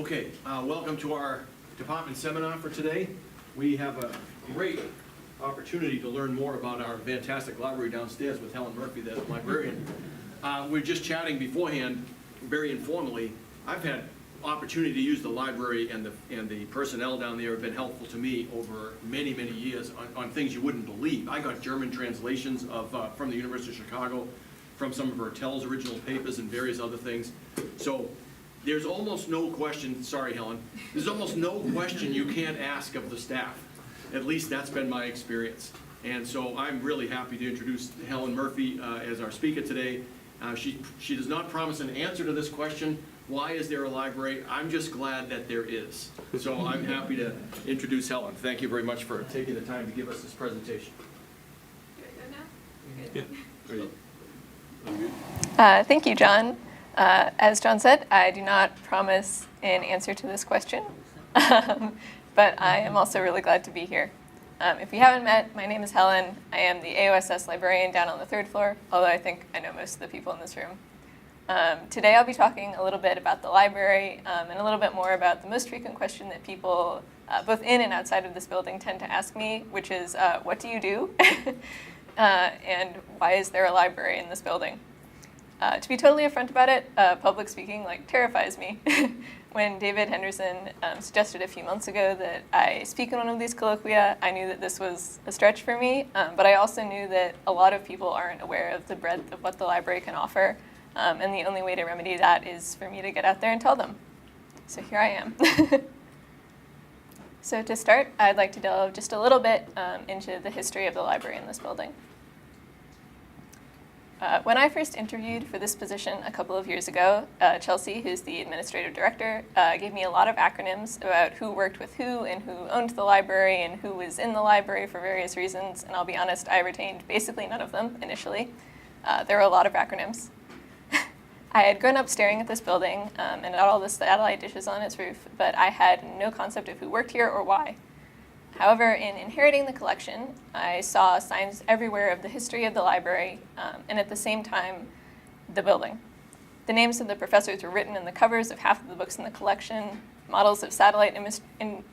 Okay, welcome to our department seminar for today. We have a great opportunity to learn more about our fantastic library downstairs with Helen Murphy, the librarian. We're just chatting beforehand, very informally. I've had opportunity to use the library, and the personnel down there have been helpful to me over many, many years on things you wouldn't believe. I got German translations from the University of Chicago, from some of Hertel's original papers and various other things. So there's almost no question, sorry Helen, there's almost no question you can't ask of the staff. At least that's been my experience. And so I'm really happy to introduce Helen Murphy as our speaker today. She does not promise an answer to this question, why is there a library? I'm just glad that there is. So I'm happy to introduce Helen. Thank you very much for taking the time to give us this presentation. Thank you, John. As John said, I do not promise an answer to this question, but I am also really glad to be here. If we haven't met, my name is Helen. I am the AOSS Librarian down on the 3rd floor, although I think I know most of the people in this room. Today I'll be talking a little bit about the library and a little bit more about the most frequent question that people, both in and outside of this building, tend to ask me, which is, what do you do? And why is there a library in this building? To be totally upfront about it, public speaking terrifies me. When David Henderson suggested a few months ago that I speak in one of these colloquia, I knew that this was a stretch for me, but I also knew that a lot of people aren't aware of the breadth of what the library can offer, and the only way to remedy that is for me to get out there and tell them. So here I am. So to start, I'd like to delve just a little bit into the history of the library in this building. When I first interviewed for this position a couple of years ago, Chelsea, who's the administrative director, gave me a lot of acronyms about who worked with who and who owned the library and who was in the library for various reasons, and I'll be honest, I retained basically none of them initially. There were a lot of acronyms. I had grown up staring at this building and at all the satellite dishes on its roof, but I had no concept of who worked here or why. However, in inheriting the collection, I saw signs everywhere of the history of the library, and at the same time, the building. The names of the professors were written in the covers of half of the books in the collection, models of satellite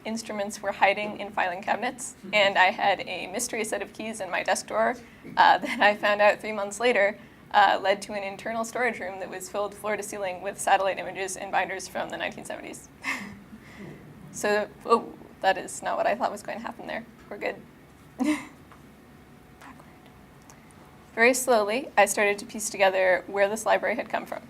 instruments were hiding in filing cabinets, and I had a mystery set of keys in my desk drawer that I found out 3 months later led to an internal storage room that was filled floor to ceiling with satellite images and binders from the 1970s. So, that is not what I thought was going to happen there. We're good. Very slowly, I started to piece together where this library had come from.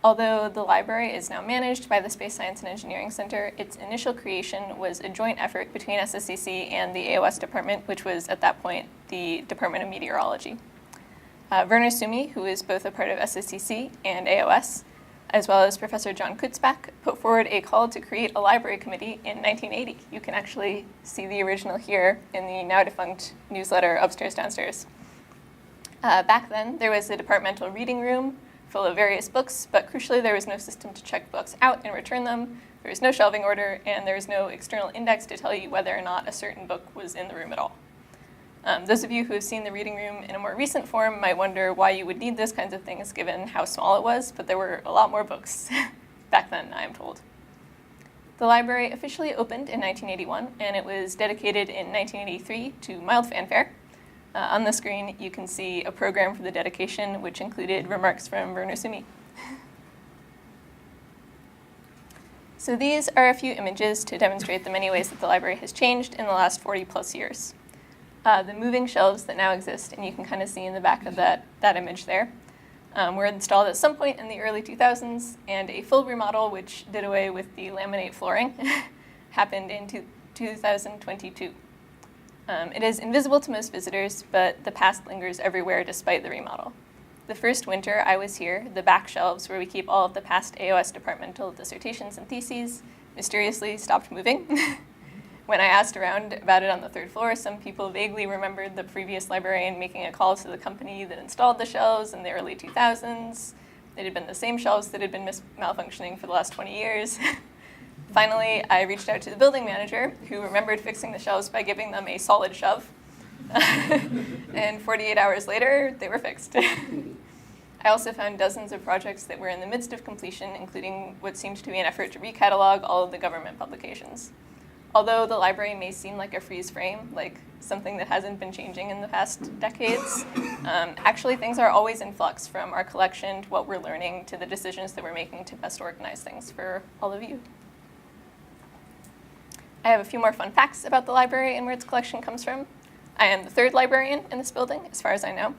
Although the library is now managed by the Space Science and Engineering Center, its initial creation was a joint effort between SSCC and the AOS department, which was at that point the Department of Meteorology. Werner Sumi, who is both a part of SSCC and AOS, as well as Professor John Kutzbach, put forward a call to create a library committee in 1980. You can actually see the original here in the now-defunct newsletter Upstairs Downstairs. Back then, there was a departmental reading room full of various books, but crucially, there was no system to check books out and return them. There was no shelving order, and there was no external index to tell you whether or not a certain book was in the room at all. Those of you who have seen the reading room in a more recent form might wonder why you would need those kinds of things given how small it was, but there were a lot more books back then, I am told. The library officially opened in 1981, and it was dedicated in 1983 to mild fanfare. On the screen, you can see a program for the dedication, which included remarks from Werner Sumi. So these are a few images to demonstrate the many ways that the library has changed in the last 40 plus years. The moving shelves that now exist, and you can kind of see in the back of that image there, were installed at some point in the early 2000s, and a full remodel, which did away with the laminate flooring, happened in 2022. It is invisible to most visitors, but the past lingers everywhere despite the remodel. The first winter I was here, the back shelves where we keep all of the past AOS departmental dissertations and theses mysteriously stopped moving. When I asked around about it on the 3rd floor, some people vaguely remembered the previous librarian making a call to the company that installed the shelves in the early 2000s. It had been the same shelves that had been malfunctioning for the last 20 years. Finally, I reached out to the building manager, who remembered fixing the shelves by giving them a solid shove. And 48 hours later, they were fixed. I also found dozens of projects that were in the midst of completion, including what seemed to be an effort to recatalog all of the government publications. Although the library may seem like a freeze frame, like something that hasn't been changing in the past decades, actually things are always in flux, from our collection to what we're learning to the decisions that we're making to best organize things for all of you. I have a few more fun facts about the library and where its collection comes from. I am the third librarian in this building, as far as I know.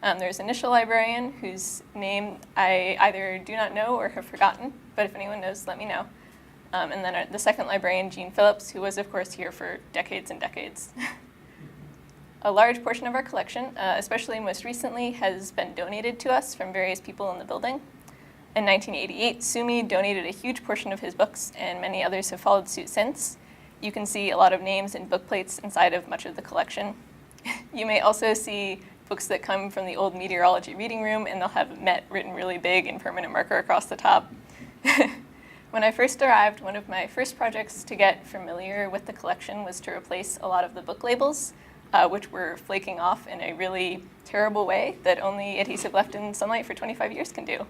There's an initial librarian whose name I either do not know or have forgotten, but if anyone knows, let me know. And then the second librarian, Jean Phillips, who was, of course, here for decades and decades. A large portion of our collection, especially most recently, has been donated to us from various people in the building. In 1988, Sumi donated a huge portion of his books, and many others have followed suit since. You can see a lot of names and book plates inside of much of the collection. You may also see books that come from the old meteorology reading room, and they'll have MET written really big in permanent marker across the top. When I first arrived, one of my first projects to get familiar with the collection was to replace a lot of the book labels, which were flaking off in a really terrible way that only adhesive left in sunlight for 25 years can do.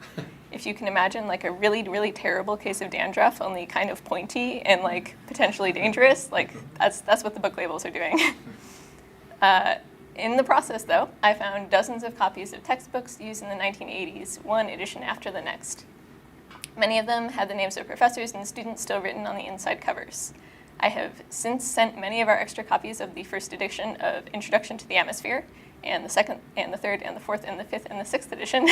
If you can imagine like a really, really terrible case of dandruff, only kind of pointy and like potentially dangerous, like that's what the book labels are doing. In the process, though, I found dozens of copies of textbooks used in the 1980s, one edition after the next. Many of them had the names of professors and students still written on the inside covers. I have since sent many of our extra copies of the first edition of Introduction to the Atmosphere, and the second, and the third, and the fourth, and the fifth, and the sixth edition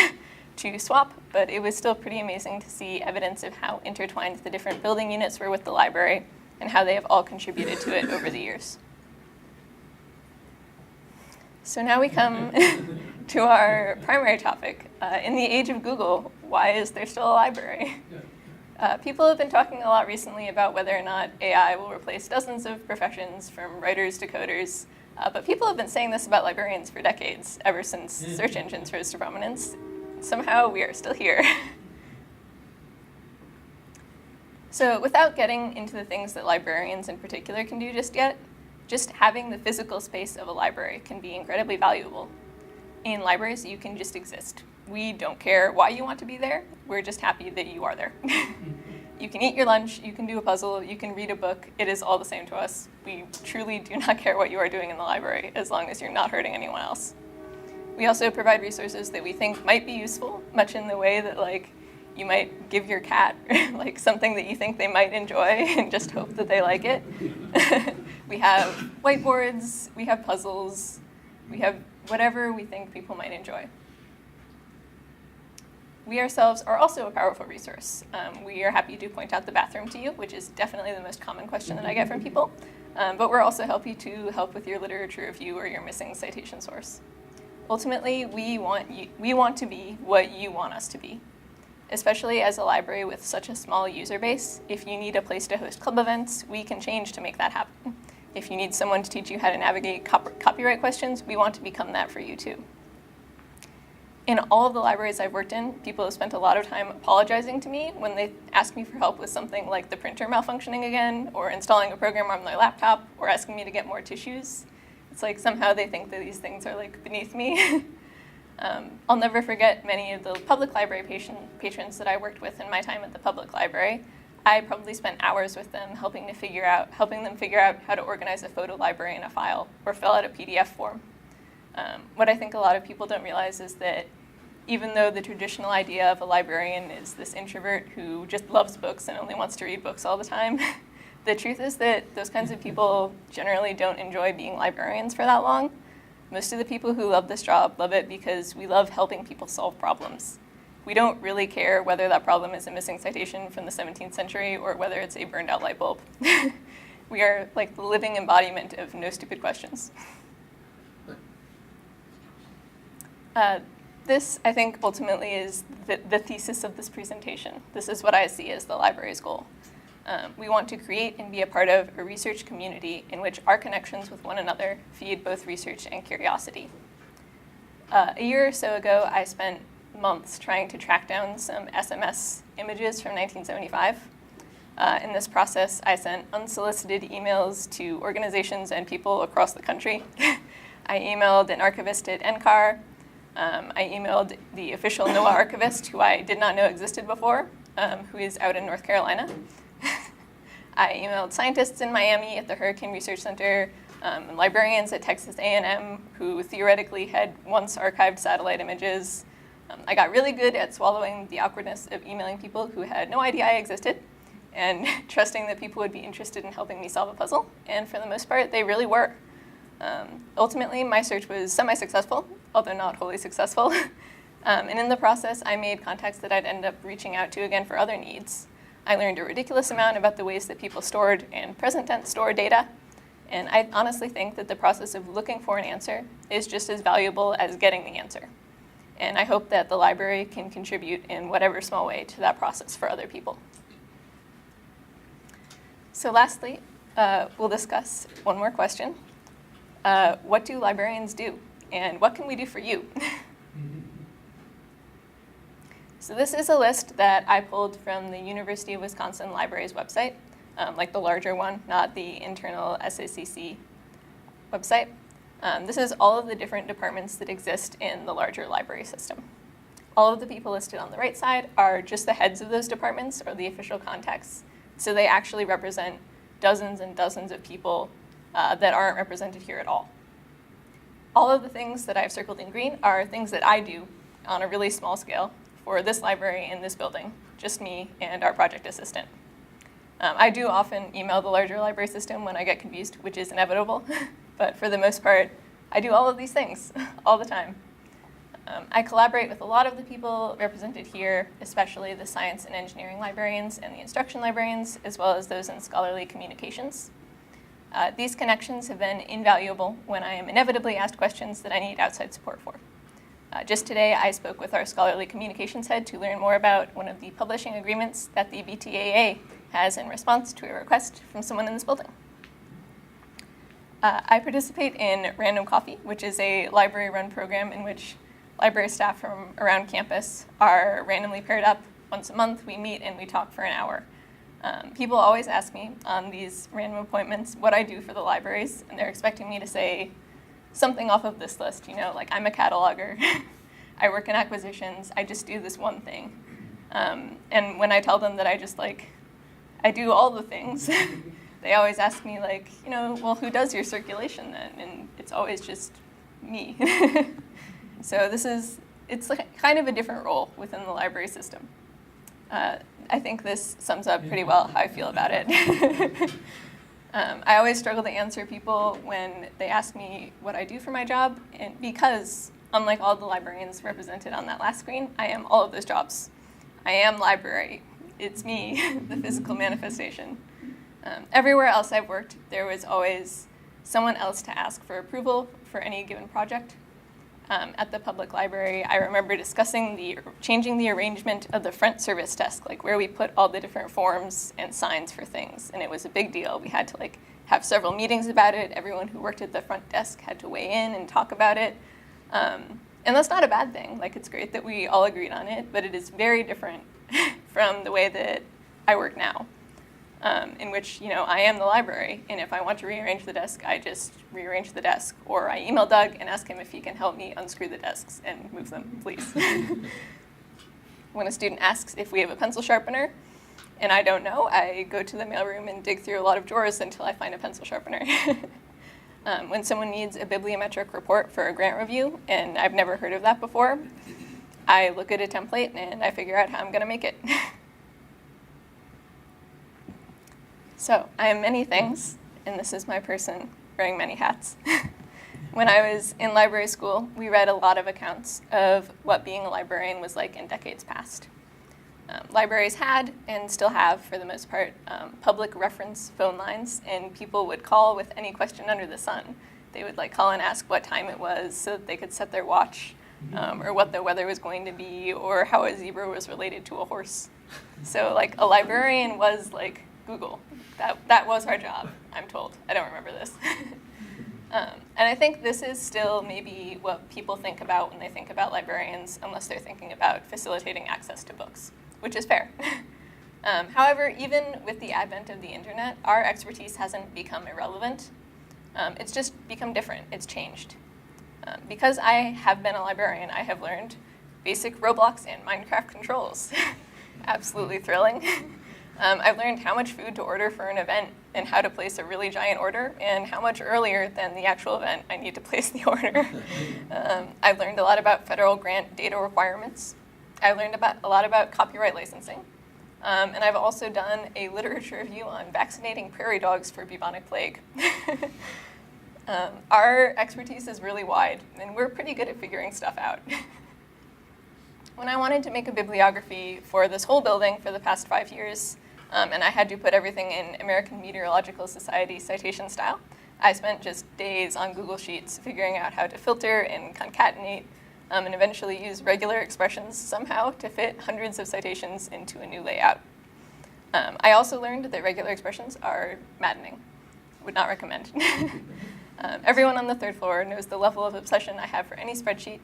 to swap, but it was still pretty amazing to see evidence of how intertwined the different building units were with the library and how they have all contributed to it over the years. So now we come to our primary topic. In the age of Google, why is there still a library? People have been talking a lot recently about whether or not AI will replace dozens of professions, from writers to coders, but people have been saying this about librarians for decades, ever since search engines rose to prominence. Somehow we are still here. So without getting into the things that librarians in particular can do just yet, just having the physical space of a library can be incredibly valuable. In libraries, you can just exist. We don't care why you want to be there. We're just happy that you are there. You can eat your lunch, you can do a puzzle, you can read a book. It is all the same to us. We truly do not care what you are doing in the library, as long as you're not hurting anyone else. We also provide resources that we think might be useful, much in the way that like you might give your cat like something that you think they might enjoy and just hope that they like it. We have whiteboards, we have puzzles, we have whatever we think people might enjoy. We ourselves are also a powerful resource. We are happy to point out the bathroom to you, which is definitely the most common question that I get from people. But we're also happy to help with your literature review or your missing citation source. Ultimately, we want to be what you want us to be. Especially as a library with such a small user base, if you need a place to host club events, we can change to make that happen. If you need someone to teach you how to navigate copyright questions, we want to become that for you too. In all of the libraries I've worked in, people have spent a lot of time apologizing to me when they ask me for help with something like the printer malfunctioning again, or installing a program on their laptop, or asking me to get more tissues. It's like somehow they think that these things are like beneath me. I'll never forget many of the public library patrons that I worked with in my time at the public library. I probably spent hours with them helping them figure out how to organize a photo library in a file or fill out a PDF form. What I think a lot of people don't realize is that even though the traditional idea of a librarian is this introvert who just loves books and only wants to read books all the time, the truth is that those kinds of people generally don't enjoy being librarians for that long. Most of the people who love this job love it because we love helping people solve problems. We don't really care whether that problem is a missing citation from the 17th century or whether it's a burned out light bulb. We are like the living embodiment of no stupid questions. This, I think, ultimately is the thesis of this presentation. This is what I see as the library's goal. We want to create and be a part of a research community in which our connections with one another feed both research and curiosity. A year or so ago, I spent months trying to track down some SMS images from 1975. In this process, I sent unsolicited emails to organizations and people across the country. I emailed an archivist at NCAR. I emailed the official NOAA archivist, who I did not know existed before, who is out in North Carolina. I emailed scientists in Miami at the Hurricane Research Center, and librarians at Texas A&M, who theoretically had once archived satellite images. I got really good at swallowing the awkwardness of emailing people who had no idea I existed, and trusting that people would be interested in helping me solve a puzzle, and for the most part, they really were. Ultimately, my search was semi-successful, although not wholly successful. And in the process, I made contacts that I'd end up reaching out to again for other needs. I learned a ridiculous amount about the ways that people stored and present tense store data. And I honestly think that the process of looking for an answer is just as valuable as getting the answer. And I hope that the library can contribute in whatever small way to that process for other people. So lastly, we'll discuss one more question. What do librarians do? And what can we do for you? So this is a list that I pulled from the University of Wisconsin Library's website, like the larger one, not the internal SACC website. This is all of the different departments that exist in the larger library system. All of the people listed on the right side are just the heads of those departments or the official contacts. So they actually represent dozens and dozens of people that aren't represented here at all. All of the things that I've circled in green are things that I do on a really small scale for this library in this building, just me and our project assistant. I do often email the larger library system when I get confused, which is inevitable, but for the most part, I do all of these things all the time. I collaborate with a lot of the people represented here, especially the science and engineering librarians and the instruction librarians, as well as those in scholarly communications. These connections have been invaluable when I am inevitably asked questions that I need outside support for. Just today, I spoke with our scholarly communications head to learn more about one of the publishing agreements that the BTAA has in response to a request from someone in this building. I participate in Random Coffee, which is a library-run program in which library staff from around campus are randomly paired up. Once a month, we meet and we talk for an hour. People always ask me on these random appointments what I do for the libraries, and they're expecting me to say something off of this list, like I'm a cataloger, I work in acquisitions, I just do this one thing. And when I tell them that I do all the things, they always ask me well, who does your circulation then? And it's always just me. So it's kind of a different role within the library system. I think this sums up pretty well how I feel about it. I always struggle to answer people when they ask me what I do for my job, and because, unlike all the librarians represented on that last screen, I am all of those jobs. I am library. It's me, the physical manifestation. Everywhere else I've worked, there was always someone else to ask for approval for any given project. At the public library, I remember discussing changing the arrangement of the front service desk, where we put all the different forms and signs for things, and it was a big deal. We had to have several meetings about it. Everyone who worked at the front desk had to weigh in and talk about it. And that's not a bad thing. It's great that we all agreed on it, but it is very different from the way that I work now. In which, I am the library, and if I want to rearrange the desk, I just rearrange the desk, or I email Doug and ask him if he can help me unscrew the desks and move them, please. When a student asks if we have a pencil sharpener, and I don't know, I go to the mailroom and dig through a lot of drawers until I find a pencil sharpener. When someone needs a bibliometric report for a grant review, and I've never heard of that before, I look at a template and I figure out how I'm going to make it. So I am many things, and this is my person wearing many hats. When I was in library school, we read a lot of accounts of what being a librarian was like in decades past. Libraries had, and still have for the most part, public reference phone lines, and people would call with any question under the sun. They would call and ask what time it was so that they could set their watch, or what the weather was going to be, or how a zebra was related to a horse. So a librarian was Google. That was our job, I'm told. I don't remember this. And I think this is still maybe what people think about when they think about librarians, unless they're thinking about facilitating access to books, which is fair. However, even with the advent of the internet, our expertise hasn't become irrelevant. It's just become different. It's changed. Because I have been a librarian, I have learned basic Roblox and Minecraft controls. Absolutely thrilling. I've learned how much food to order for an event and how to place a really giant order and how much earlier than the actual event I need to place the order. I've learned a lot about federal grant data requirements. I've learned a lot about copyright licensing. And I've also done a literature review on vaccinating prairie dogs for bubonic plague. Our expertise is really wide, and we're pretty good at figuring stuff out. When I wanted to make a bibliography for this whole building for the past 5 years, and I had to put everything in American Meteorological Society citation style, I spent just days on Google Sheets figuring out how to filter and concatenate, and eventually use regular expressions somehow to fit hundreds of citations into a new layout. I also learned that regular expressions are maddening. Would not recommend. Everyone on the third floor knows the level of obsession I have for any spreadsheet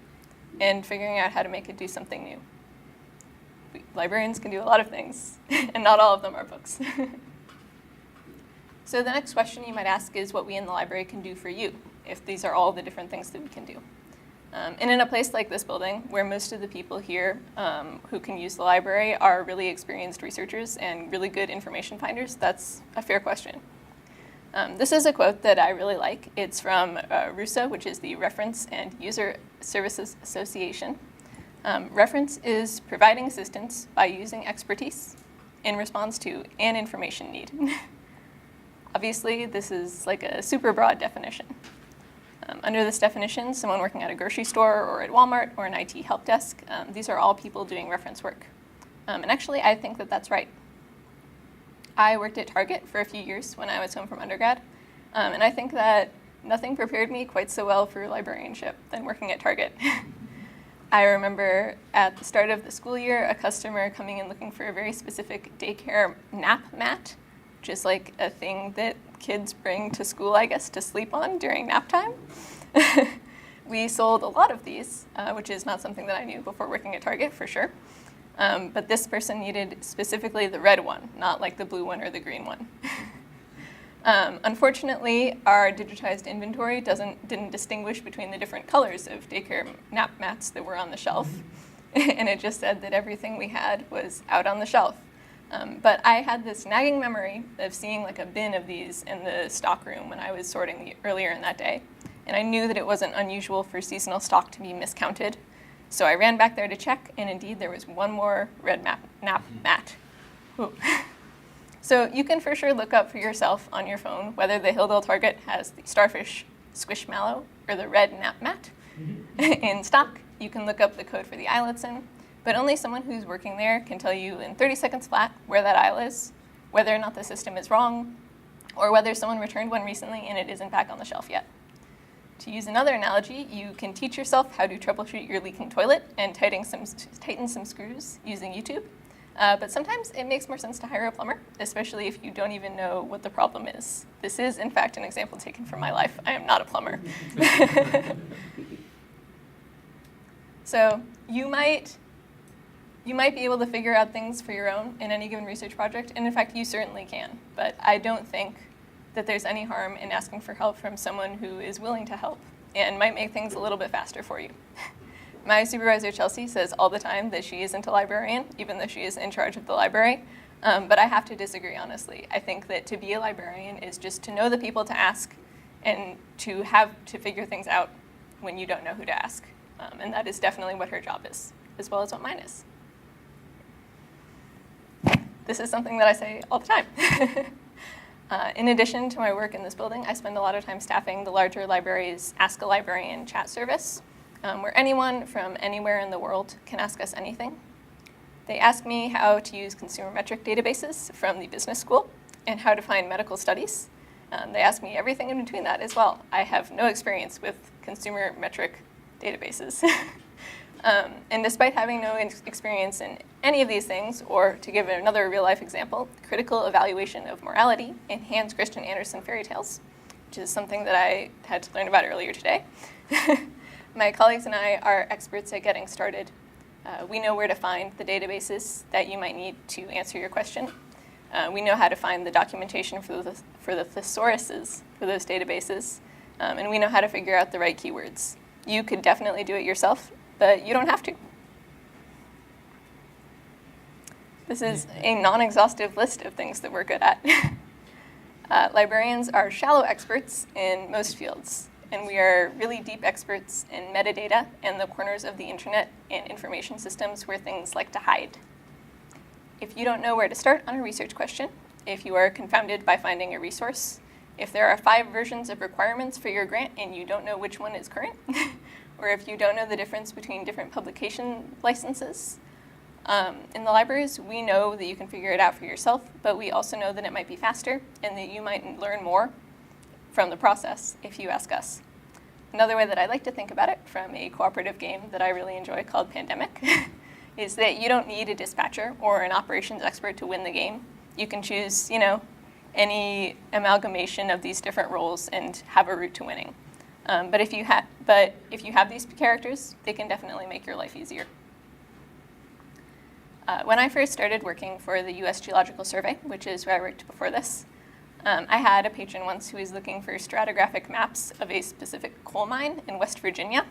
and figuring out how to make it do something new. Librarians can do a lot of things, and not all of them are books. So the next question you might ask is what we in the library can do for you, if these are all the different things that we can do. And in a place like this building, where most of the people here who can use the library are really experienced researchers and really good information finders, that's a fair question. This is a quote that I really like. It's from RUSA, which is the Reference and User Services Association. Reference is providing assistance by using expertise in response to an information need. Obviously, this is like a super broad definition. Under this definition, someone working at a grocery store or at Walmart or an IT help desk, these are all people doing reference work. And actually, I think that that's right. I worked at Target for a few years when I was home from undergrad, and I think that nothing prepared me quite so well for librarianship than working at Target. I remember at the start of the school year, a customer coming in looking for a very specific daycare nap mat, which is like a thing that kids bring to school, I guess, to sleep on during nap time. We sold a lot of these, which is not something that I knew before working at Target, for sure. But this person needed specifically the red one, not like the blue one or the green one. Unfortunately, our digitized inventory didn't distinguish between the different colors of daycare nap mats that were on the shelf, and it just said that everything we had was out on the shelf. But I had this nagging memory of seeing like a bin of these in the stock room when I was sorting earlier in that day, and I knew that it wasn't unusual for seasonal stock to be miscounted. So I ran back there to check, and indeed there was one more red nap mat. Ooh. So you can for sure look up for yourself on your phone whether the Hilldale Target has the Starfish Squishmallow or the red nap mat in stock. You can look up the code for the aisle it's in, but only someone who's working there can tell you in 30 seconds flat where that aisle is, whether or not the system is wrong, or whether someone returned one recently and it isn't back on the shelf yet. To use another analogy, you can teach yourself how to troubleshoot your leaking toilet and tighten some screws using YouTube. But sometimes it makes more sense to hire a plumber, especially if you don't even know what the problem is. This is, in fact, an example taken from my life. I am not a plumber. So you might be able to figure out things for your own in any given research project, and in fact, you certainly can. But I don't think that there's any harm in asking for help from someone who is willing to help and might make things a little bit faster for you. My supervisor, Chelsea, says all the time that she isn't a librarian, even though she is in charge of the library. But I have to disagree, honestly. I think that to be a librarian is just to know the people to ask and to have to figure things out when you don't know who to ask. And that is definitely what her job is, as well as what mine is. This is something that I say all the time. In addition to my work in this building, I spend a lot of time staffing the larger library's Ask a Librarian chat service, where anyone from anywhere in the world can ask us anything. They ask me how to use consumer metric databases from the business school and how to find medical studies. They ask me everything in between that as well. I have no experience with consumer metric databases. And despite having no experience in any of these things, or to give another real-life example, critical evaluation of morality in Hans Christian Andersen fairy tales, which is something that I had to learn about earlier today. My colleagues and I are experts at getting started. We know where to find the databases that you might need to answer your question. We know how to find the documentation for the thesauruses for those databases, and we know how to figure out the right keywords. You could definitely do it yourself, but you don't have to. This is a non-exhaustive list of things that we're good at. Librarians are shallow experts in most fields, and we are really deep experts in metadata and the corners of the internet and information systems where things like to hide. If you don't know where to start on a research question, if you are confounded by finding a resource, if there are 5 versions of requirements for your grant and you don't know which one is current, or if you don't know the difference between different publication licenses, in the libraries, we know that you can figure it out for yourself, but we also know that it might be faster and that you might learn more from the process if you ask us. Another way that I like to think about it from a cooperative game that I really enjoy called Pandemic is that you don't need a dispatcher or an operations expert to win the game. You can choose, any amalgamation of these different roles and have a route to winning. But if you have these characters, they can definitely make your life easier. When I first started working for the US Geological Survey, which is where I worked before this, I had a patron once who was looking for stratigraphic maps of a specific coal mine in West Virginia.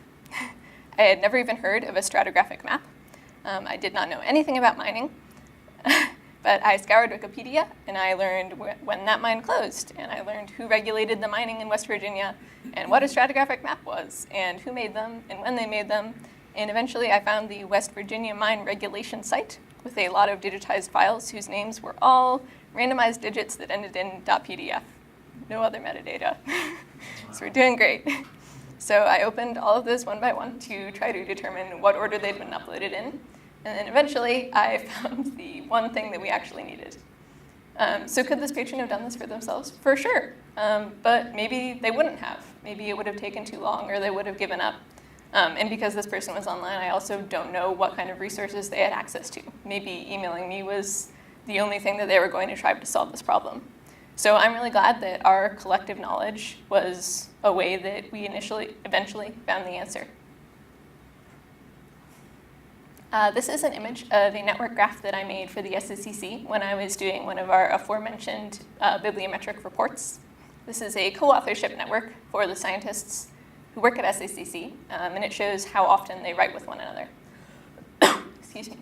I had never even heard of a stratigraphic map. I did not know anything about mining, but I scoured Wikipedia and I learned when that mine closed, and I learned who regulated the mining in West Virginia and what a stratigraphic map was and who made them and when they made them. And eventually I found the West Virginia Mine Regulation site with a lot of digitized files whose names were all randomized digits that ended in .pdf. No other metadata. So we're doing great. So I opened all of those one by one to try to determine what order they'd been uploaded in. And then eventually I found the one thing that we actually needed. So could this patron have done this for themselves? For sure. But maybe they wouldn't have. Maybe it would have taken too long or they would have given up. And because this person was online, I also don't know what kind of resources they had access to. Maybe emailing me was the only thing that they were going to try to solve this problem. So I'm really glad that our collective knowledge was a way that we eventually found the answer. This is an image of a network graph that I made for the SSCC when I was doing one of our aforementioned bibliometric reports. This is a co-authorship network for the scientists who work at SACC, and it shows how often they write with one another. Excuse me.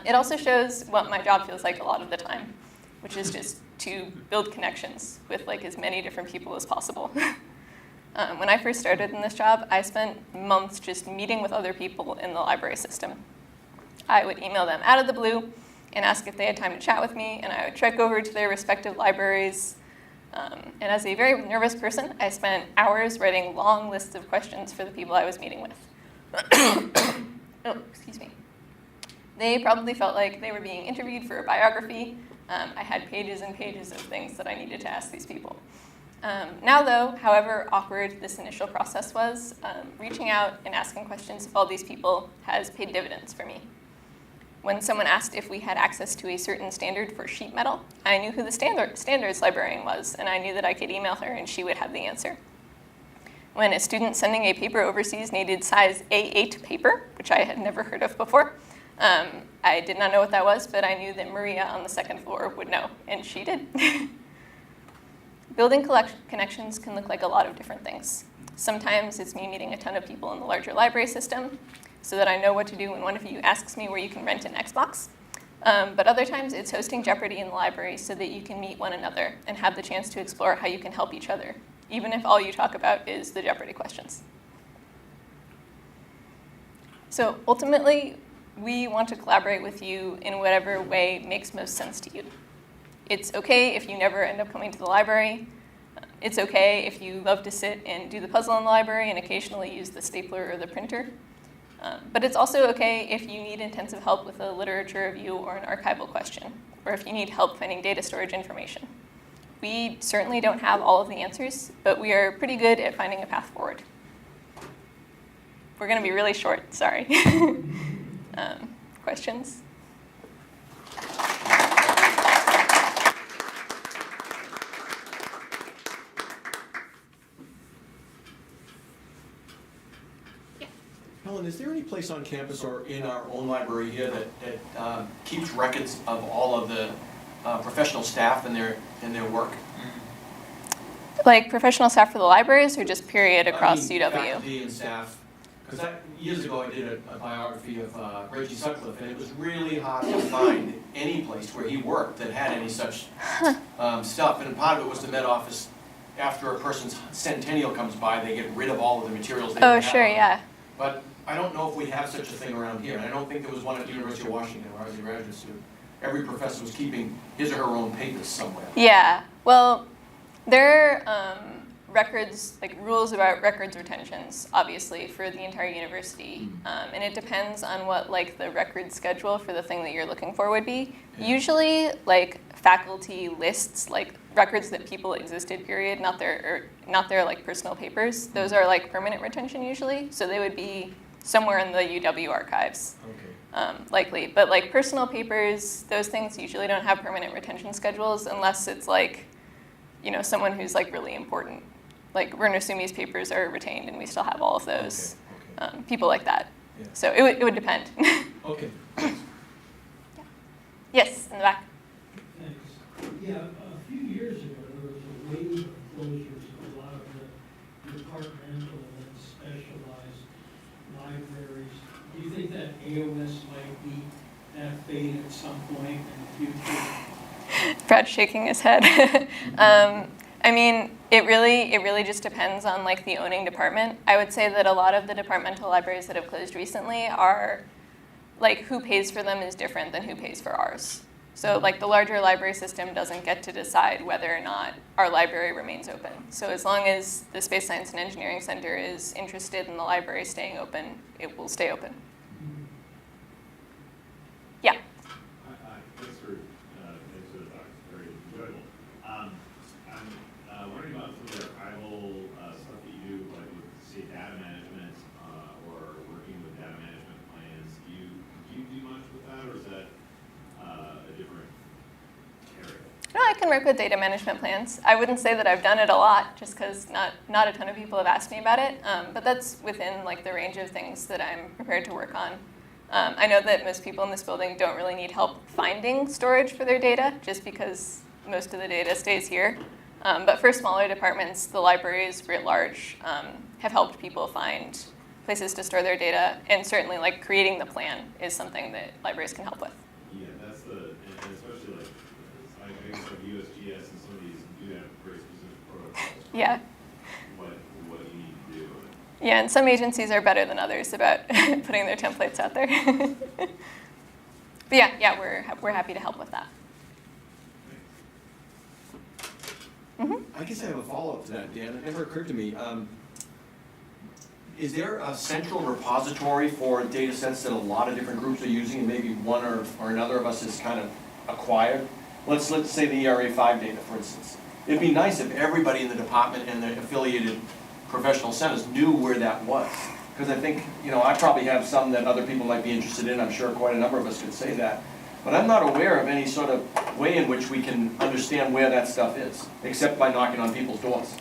It also shows what my job feels like a lot of the time, which is just to build connections with as many different people as possible. When I first started in this job, I spent months just meeting with other people in the library system. I would email them out of the blue and ask if they had time to chat with me, and I would trek over to their respective libraries. And as a very nervous person, I spent hours writing long lists of questions for the people I was meeting with. Oh, excuse me. They probably felt like they were being interviewed for a biography. I had pages and pages of things that I needed to ask these people. Now though, however awkward this initial process was, reaching out and asking questions of all these people has paid dividends for me. When someone asked if we had access to a certain standard for sheet metal, I knew who the standards librarian was, and I knew that I could email her and she would have the answer. When a student sending a paper overseas needed size A8 paper, which I had never heard of before, I did not know what that was, but I knew that Maria on the second floor would know, and she did. Building connections can look like a lot of different things. Sometimes it's me meeting a ton of people in the larger library system, so that I know what to do when one of you asks me where you can rent an Xbox. But other times it's hosting Jeopardy in the library so that you can meet one another and have the chance to explore how you can help each other, even if all you talk about is the Jeopardy questions. So ultimately, we want to collaborate with you in whatever way makes most sense to you. It's okay if you never end up coming to the library. It's okay if you love to sit and do the puzzle in the library and occasionally use the stapler or the printer. But it's also okay if you need intensive help with a literature review or an archival question, or if you need help finding data storage information. We certainly don't have all of the answers, but we are pretty good at finding a path forward. We're going to be really short, sorry. Questions? Helen, is there any place on campus or in our own library here that keeps records of all of the professional staff and their work? Like professional staff for the libraries or just period across UW? Faculty and staff, because years ago I did a biography of Reggie Sutcliffe, and it was really hard to find any place where he worked that had any such stuff, and part of it was the Met Office. After a person's centennial comes by, they get rid of all of the materials they Oh, have. sure, yeah. But I don't know if we have such a thing around here, and I don't think there was one at the University of Washington where I was a graduate student. Every professor was keeping his or her own papers somewhere. Yeah, well, there are records, like rules about records retentions, obviously, for the entire university. And it depends on what like the record schedule for the thing that you're looking for would be. Yeah. Usually, like faculty lists, like records that people existed, period, not their like personal papers. Those are like permanent retention usually, so they would be somewhere in the UW archives. Okay. Likely, but like personal papers, those things usually don't have permanent retention schedules unless it's like, you know, someone who's like really important. Like Werner Sumi's papers are retained and we still have all of those. Okay. People like that. Yeah. So it would depend. Okay. Yeah. Yes, in the back. Thanks. Yeah, a few years ago, there was a wave of closures of a lot of the departmental and specialized libraries. Do you think that AOS might be that fate at some point in the future? Brad's shaking his head. I mean, it really just depends on like the owning department. I would say that a lot of the departmental libraries that have closed recently are, like who pays for them is different than who pays for ours. So like the larger library system doesn't get to decide whether or not our library remains open. So as long as the Space Science and Engineering Center is interested in the library staying open, it will stay open. Yeah. Thanks for the talk. It's very enjoyable. I'm wondering about some of the archival stuff that you do, like with, say, data management or working with data management plans. Do you do much with that, or is that a different area? No, I can work with data management plans. I wouldn't say that I've done it a lot, just because not a ton of people have asked me about it. But that's within like the range of things that I'm prepared to work on. I know that most people in this building don't really need help finding storage for their data, just because most of the data stays here. But for smaller departments, the libraries writ large have helped people find places to store their data, and certainly like creating the plan is something that libraries can help with. Yeah, that's and especially like, I guess like USGS and some of these do have very specific protocols. Yeah. What you need to do. Yeah, and some agencies are better than others about putting their templates out there. But yeah, we're happy to help with that. I guess I have a follow-up to that, Dan. It never occurred to me. Is there a central repository for data sets that a lot of different groups are using, and maybe one or another of us has kind of acquired? Let's say the ERA 5 data, for instance. It'd be nice if everybody in the department and the affiliated professional centers knew where that was. Because I think, you know, I probably have some that other people might be interested in. I'm sure quite a number of us could say that. But I'm not aware of any sort of way in which we can understand where that stuff is, except by knocking on people's doors.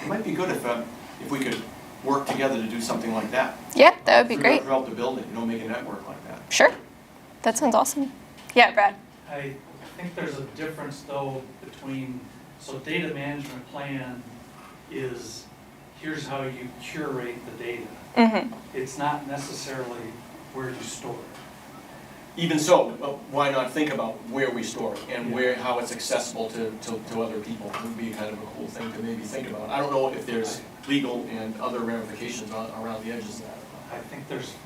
It might be good if we could work together to do something like that. Yeah, that would be great. Throughout the building, you know, make a network like that. Sure. That sounds awesome. Yeah, Brad. I think there's a difference though between, so data management plan is, here's how you curate the data. Mm-hmm. It's not necessarily where you store it. Even so, why not think about where we store it and how it's accessible to other people? It would be kind of a cool thing to maybe think about. I don't know if there's legal and other ramifications around the edges of that. I think it's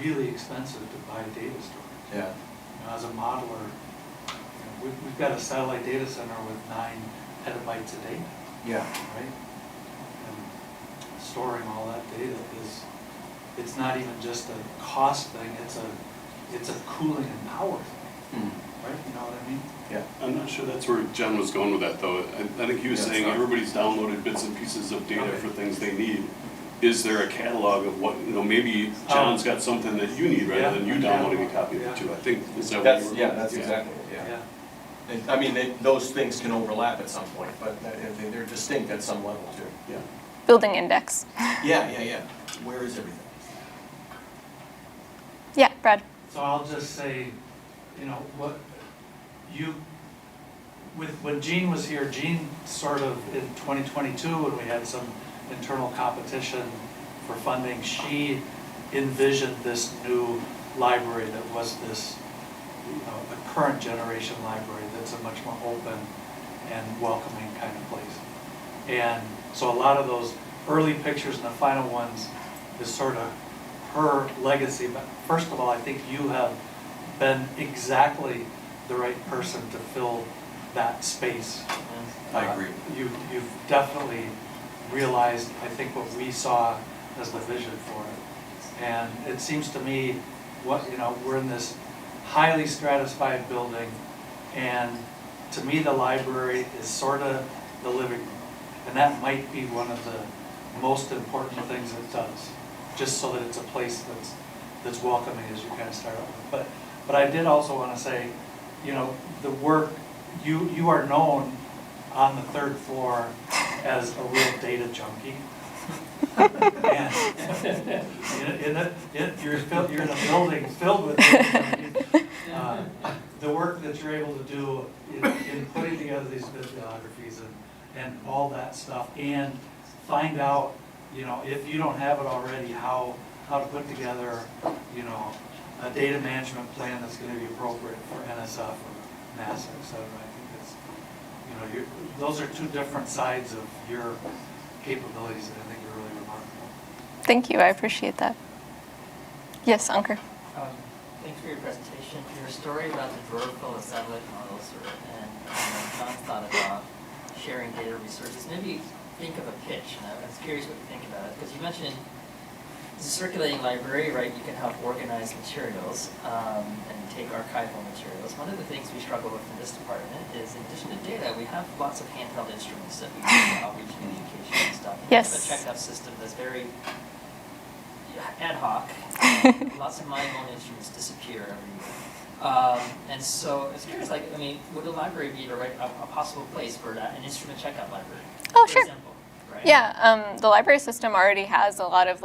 really expensive to buy data storage. Yeah. You know, as a modeler, you know, we've got a satellite data center with 9 petabytes of data, Yeah. right? And storing all that data it's not even just a cost thing, it's a cooling and power thing, right? You know what I mean? Yeah. I'm not sure that's where John was going with that, though. I think he was saying everybody's downloaded bits and pieces of data for things they need. Is there a catalog of what, you know, maybe John's got something that you need rather than you downloading a copy of it too? I think, is that what you were going That's with? exactly it, yeah. Yeah. And, I mean, those things can overlap at some point, but they're distinct at some level too. Yeah. Building index. Yeah. Where is everything? Yeah, Brad. So I'll just say, you know, what when Jean was here, Jean sort of in 2022, when we had some internal competition for funding, she envisioned this new library that was this, a current generation library that's a much more open and welcoming kind of place. And so a lot of those early pictures and the final ones is sort of her legacy. But first of all, I think you have been exactly the right person to fill that space. I agree. You've definitely realized, I think, what we saw as the vision for it. And it seems to me, we're in this highly stratified building, and to me, the library is sort of the living room. And that might be one of the most important things it does, just so that it's a place that's welcoming as you kind of start out with. But I did also want to say, the work, you are known on the third floor as a real data junkie. And you're in a building filled with data junkies. The work that you're able to do in putting together these bibliographies and all that stuff, and find out, if you don't have it already, how to put together, a data management plan that's going to be appropriate for NSF or NASA, et cetera. I think it's, those are two different sides of your capabilities that I think are really remarkable. Thank you, I appreciate that. Yes, Ankur. Thanks for your presentation. Your story about the drawer full of satellite models, and John's thought about sharing data resources. Maybe think of a pitch, and I was curious what you think about it, because you mentioned it's a circulating library, right? You can help organize materials and take archival materials. One of the things we struggle with in this department is, in addition to data, we have lots of handheld instruments that we use for outreach and education and stuff. Yes. We have a checkout system that's very ad hoc. Lots of my own instruments disappear every year. And so it's curious, would a library be a possible place for that, an instrument checkout library? Oh, for sure. example, right? Yeah, the library system already has a lot of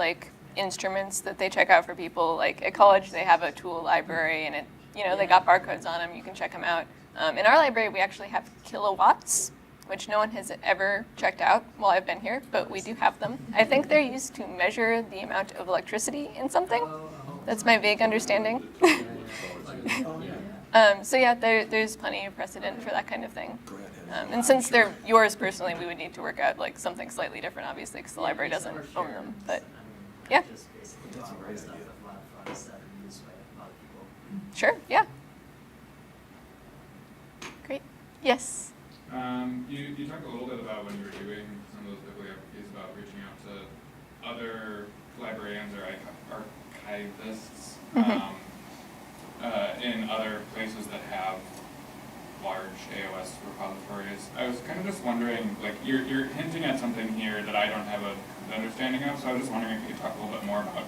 instruments that they check out for people. Like at college, they have a tool library, and they got barcodes on them. You can check them out. In our library, we actually have kilowatts, which no one has ever checked out while I've been here, but we do have them. I think they're used to measure the amount of electricity in something. That's my vague understanding. So yeah, there's plenty of precedent for that kind of thing. And since they're yours personally, we would need to work out something slightly different, obviously, because the library doesn't own them. But yeah. Just basically borrowing stuff of a lot of funds that are used by a lot of people. Sure, yeah. Great. Yes. You talked a little bit about when you were doing some of those bibliographies about reaching out to other librarians or archivists in other places that have large AOS repositories. I was kind of just wondering, you're hinting at something here that I don't have an understanding of, so I was just wondering if you could talk a little bit more about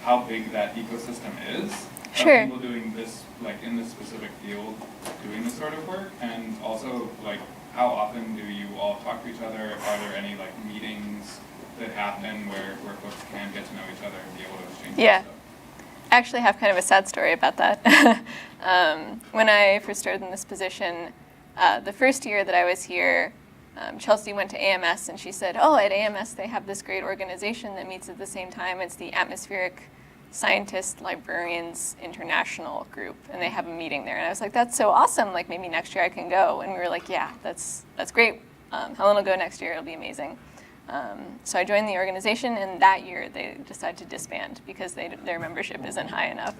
how big that ecosystem is. Sure. Of people doing this, in this specific field, doing this sort of work, and also how often do you all talk to each other? Are there any meetings that happen where folks can get to know each other and be able to exchange stuff? I actually have kind of a sad story about that. When I first started in this position, the first year that I was here, Chelsea went to AMS and she said, at AMS they have this great organization that meets at the same time. It's the Atmospheric Scientist Librarians International group, and they have a meeting there. And I was like, that's so awesome, maybe next year I can go. And we were like, yeah, that's great. Helen will go next year, it'll be amazing. So I joined the organization, and that year they decided to disband because their membership isn't high enough.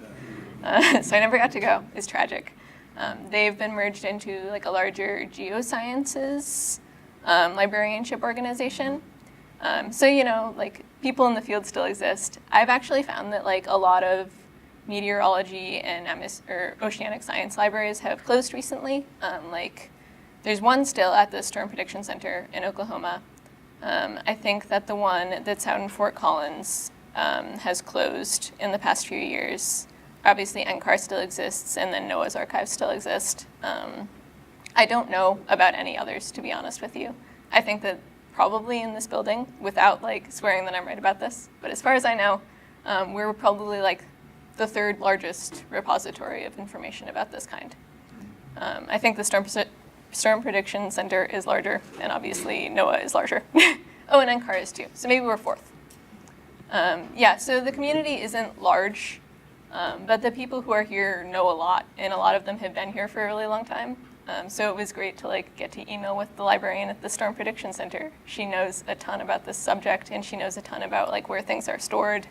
So I never got to go. It's tragic. They've been merged into a larger geosciences librarianship organization. So people in the field still exist. I've actually found that a lot of meteorology and oceanic science libraries have closed recently. There's one still at the Storm Prediction Center in Oklahoma. I think that the one that's out in Fort Collins has closed in the past few years. Obviously, NCAR still exists, and then NOAA's archives still exist. I don't know about any others, to be honest with you. I think that probably in this building, without swearing that I'm right about this, but as far as I know, we're probably the third largest repository of information about this kind. I think the Storm Prediction Center is larger, and obviously NOAA is larger. Oh, and NCAR is too, so maybe we're fourth. Yeah, so the community isn't large, but the people who are here know a lot, and a lot of them have been here for a really long time. So it was great to get to email with the librarian at the Storm Prediction Center. She knows a ton about this subject, and she knows a ton about where things are stored.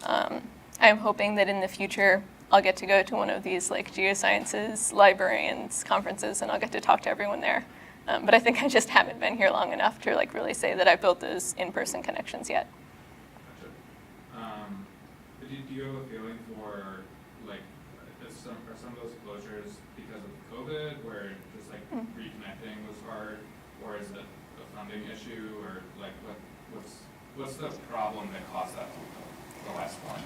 I'm hoping that in the future I'll get to go to one of these geosciences librarians conferences, and I'll get to talk to everyone there. But I think I just haven't been here long enough to really say that I've built those in-person connections yet. Gotcha. Do you have a feeling for are some of those closures because of COVID, where just reconnecting was hard, or is it a funding issue, or what's the problem that caused that the last one?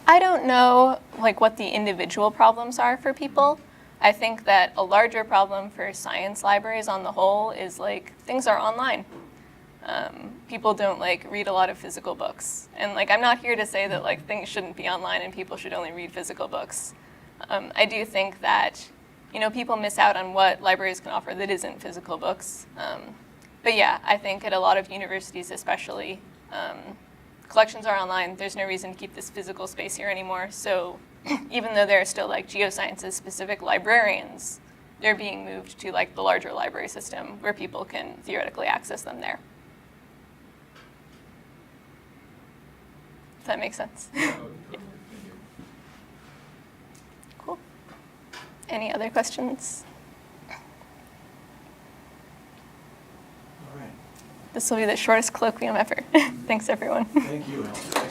I don't know what the individual problems are for people. I think that a larger problem for science libraries on the whole is things are online. People don't read a lot of physical books. And I'm not here to say that things shouldn't be online and people should only read physical books. I do think that people miss out on what libraries can offer that isn't physical books. But yeah, I think at a lot of universities especially, collections are online. There's no reason to keep this physical space here anymore. So even though there are still geosciences specific librarians, they're being moved to the larger library system where people can theoretically access them there. Does that make sense? Yeah, totally. Thank you. Cool. Any other questions? All right. This will be the shortest colloquium ever. Thanks, everyone. Thank you, Helen.